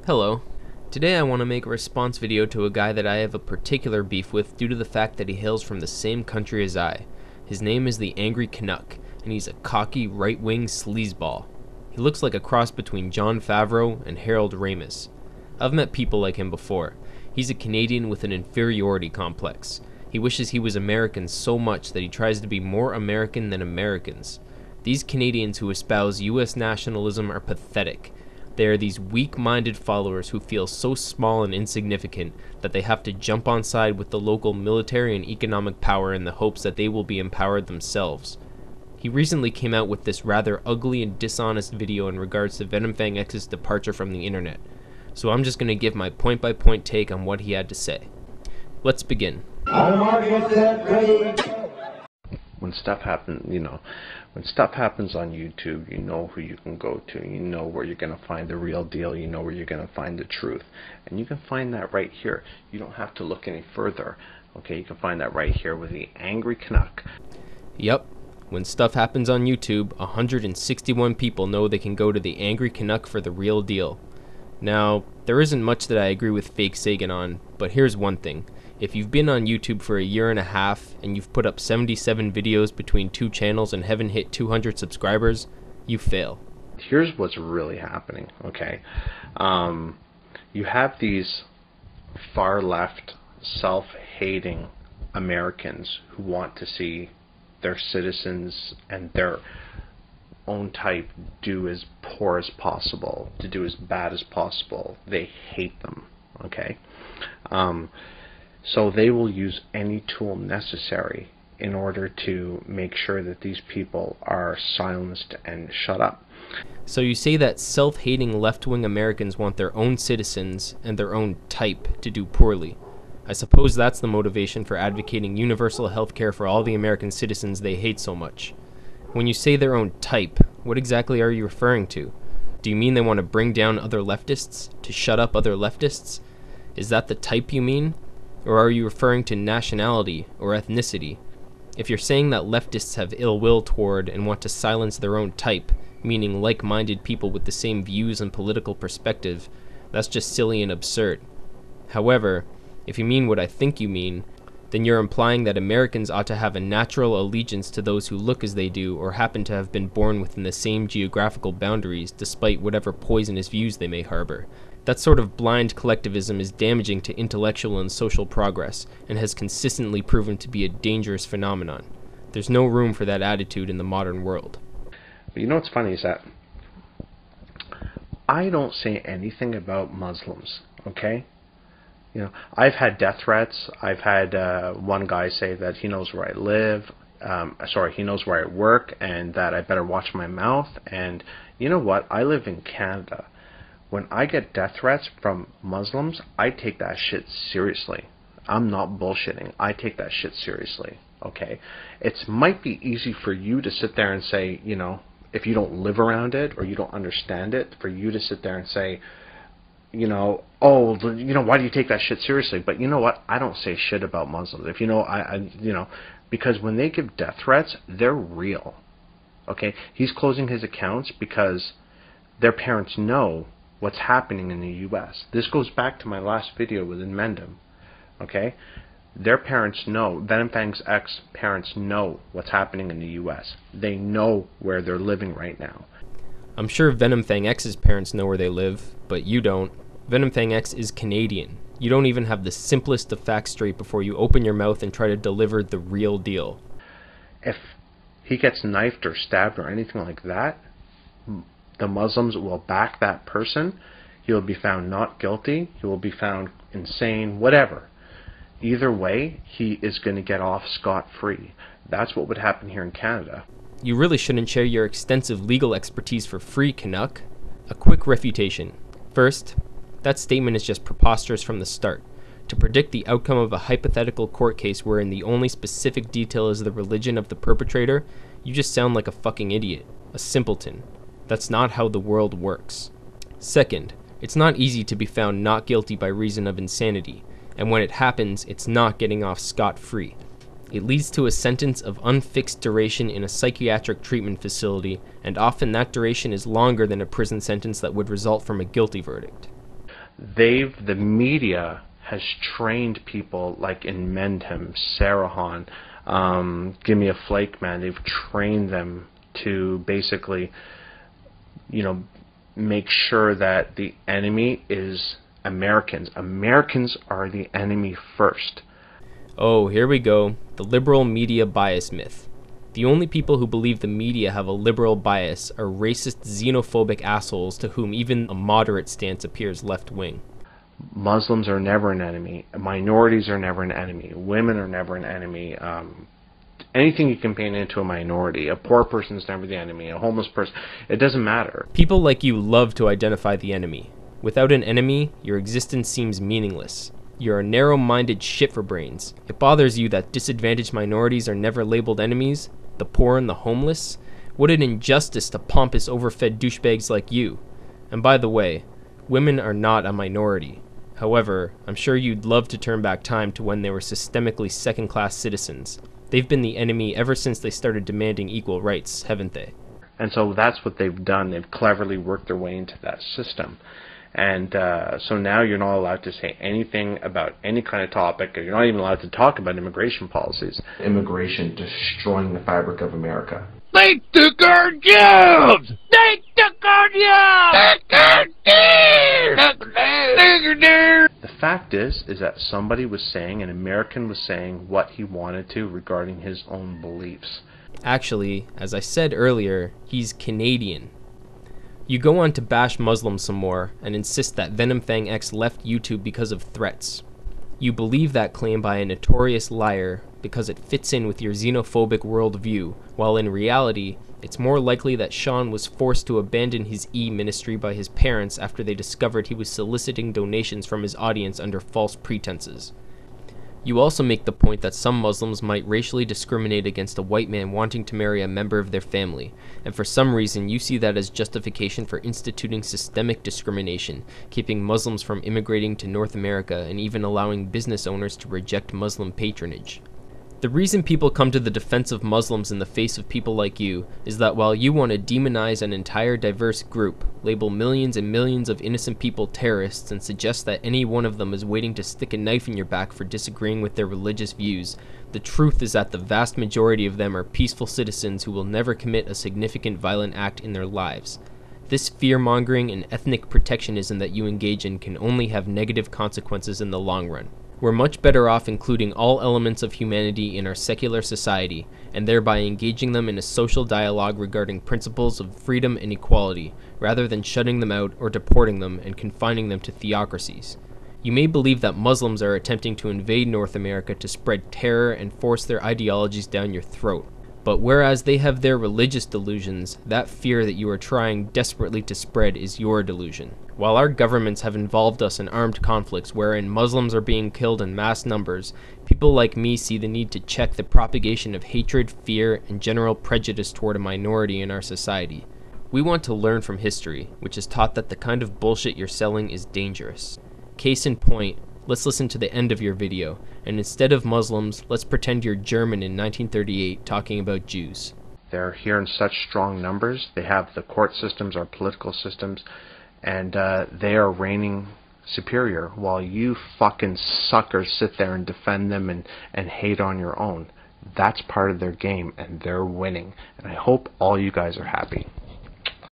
Hello. Today I want to make a response video to a guy that I have a particular beef with due to the fact that he hails from the same country as I. His name is the Angry Canuck, and he's a cocky right-wing sleazeball. He looks like a cross between Jon Favreau and Harold Ramis. I've met people like him before. He's a Canadian with an inferiority complex. He wishes he was American so much that he tries to be more American than Americans. These Canadians who espouse US nationalism are pathetic. They are these weak-minded followers who feel so small and insignificant that they have to jump on side with the local military and economic power in the hopes that they will be empowered themselves. He recently came out with this rather ugly and dishonest video in regards to VenomfangX's departure from the internet, so I'm just going to give my point-by-point take on what he had to say. Let's begin. When stuff happens, when stuff happens on YouTube, you know who you can go to. You know where you're going to find the real deal. You know where you're going to find the truth. And you can find that right here. You don't have to look any further. Okay, you can find that right here with the Angry Canuck. Yep. When stuff happens on YouTube, 161 people know they can go to the Angry Canuck for the real deal. Now, there isn't much that I agree with Fake Sagan on, but here's one thing. If you've been on YouTube for a year and a half and you've put up 77 videos between two channels and haven't hit 200 subscribers, you fail. Here's what's really happening, okay? You have these far left, self-hating Americans who want to see their citizens and their own type do as poor as possible, to do as bad as possible. They hate them, okay? So they will use any tool necessary in order to make sure that these people are silenced and shut up. So you say that self-hating left-wing Americans want their own citizens and their own type to do poorly. I suppose that's the motivation for advocating universal health care for all the American citizens they hate so much. When you say their own type, what exactly are you referring to? Do you mean they want to bring down other leftists, to shut up other leftists? Is that the type you mean? Or are you referring to nationality or ethnicity? If you're saying that leftists have ill will toward and want to silence their own type, meaning like-minded people with the same views and political perspective, that's just silly and absurd. However, if you mean what I think you mean, then you're implying that Americans ought to have a natural allegiance to those who look as they do or happen to have been born within the same geographical boundaries despite whatever poisonous views they may harbor. That sort of blind collectivism is damaging to intellectual and social progress and has consistently proven to be a dangerous phenomenon. There's no room for that attitude in the modern world. But you know what's funny is that I don't say anything about Muslims, okay? I've had death threats. I've had one guy say that he knows where I live. He knows where I work and that I better watch my mouth. And you know what? I live in Canada. When I get death threats from Muslims, I take that shit seriously. I'm not bullshitting. I take that shit seriously, okay? It might be easy for you to sit there and say, if you don't live around it or you don't understand it, for you to sit there and say, why do you take that shit seriously? But you know what? I don't say shit about Muslims. Because when they give death threats, they're real, okay? He's closing his accounts because their parents know what's happening in the U.S. This goes back to my last video with InMendham, okay? Their parents know, VenomfangX parents know what's happening in the U.S. They know where they're living right now. I'm sure VenomfangX's parents know where they live, but you don't. VenomfangX is Canadian. You don't even have the simplest of facts straight before you open your mouth and try to deliver the real deal. If he gets knifed or stabbed or anything like that, the Muslims will back that person. He will be found not guilty. He will be found insane, whatever. Either way, he is going to get off scot-free. That's what would happen here in Canada. You really shouldn't share your extensive legal expertise for free, Canuck. A quick refutation. First, that statement is just preposterous from the start. To predict the outcome of a hypothetical court case wherein the only specific detail is the religion of the perpetrator, you just sound like a fucking idiot. A simpleton. That's not how the world works. Second, it's not easy to be found not guilty by reason of insanity, and when it happens, it's not getting off scot-free. It leads to a sentence of unfixed duration in a psychiatric treatment facility, and often that duration is longer than a prison sentence that would result from a guilty verdict. the media has trained people like InMendham, Sarahan, GimmeAFlakeMan. They've trained them to basically, make sure that the enemy is Americans. Americans are the enemy first. Oh, here we go. The liberal media bias myth. The only people who believe the media have a liberal bias are racist, xenophobic assholes to whom even a moderate stance appears left-wing. Muslims are never an enemy. Minorities are never an enemy. Women are never an enemy. Anything you can paint into a minority. A poor person is never the enemy. A homeless person. It doesn't matter. People like you love to identify the enemy. Without an enemy, your existence seems meaningless. You're a narrow-minded shitforbrains. It bothers you that disadvantaged minorities are never labeled enemies, the poor and the homeless? What an injustice to pompous, overfed douchebags like you. And by the way, women are not a minority. However, I'm sure you'd love to turn back time to when they were systemically second-class citizens. They've been the enemy ever since they started demanding equal rights, haven't they? And so that's what they've done. They've cleverly worked their way into that system. And so now you're not allowed to say anything about any kind of topic. You're not even allowed to talk about immigration policies. Immigration destroying the fabric of America. They took our jobs! They took our jobs! The fact is that somebody was saying, an American was saying what he wanted to regarding his own beliefs. Actually, as I said earlier, he's Canadian. You go on to bash Muslims some more and insist that VenomfangX left YouTube because of threats. You believe that claim by a notorious liar because it fits in with your xenophobic worldview, while in reality, it's more likely that Sean was forced to abandon his e-ministry by his parents after they discovered he was soliciting donations from his audience under false pretenses. You also make the point that some Muslims might racially discriminate against a white man wanting to marry a member of their family, and for some reason you see that as justification for instituting systemic discrimination, keeping Muslims from immigrating to North America and even allowing business owners to reject Muslim patronage. The reason people come to the defense of Muslims in the face of people like you is that while you want to demonize an entire diverse group, label millions and millions of innocent people terrorists, and suggest that any one of them is waiting to stick a knife in your back for disagreeing with their religious views, the truth is that the vast majority of them are peaceful citizens who will never commit a significant violent act in their lives. This fear-mongering and ethnic protectionism that you engage in can only have negative consequences in the long run. We're much better off including all elements of humanity in our secular society, and thereby engaging them in a social dialogue regarding principles of freedom and equality, rather than shutting them out or deporting them and confining them to theocracies. You may believe that Muslims are attempting to invade North America to spread terror and force their ideologies down your throat. But whereas they have their religious delusions, that fear that you are trying desperately to spread is your delusion. While our governments have involved us in armed conflicts wherein Muslims are being killed in mass numbers, people like me see the need to check the propagation of hatred, fear, and general prejudice toward a minority in our society. We want to learn from history, which is taught that the kind of bullshit you're selling is dangerous. Case in point, let's listen to the end of your video, and instead of Muslims, let's pretend you're German in 1938 talking about Jews. They're here in such strong numbers. They have the court systems, our political systems, and they are reigning superior, while you fucking suckers sit there and defend them and hate on your own. That's part of their game, and they're winning. And I hope all you guys are happy.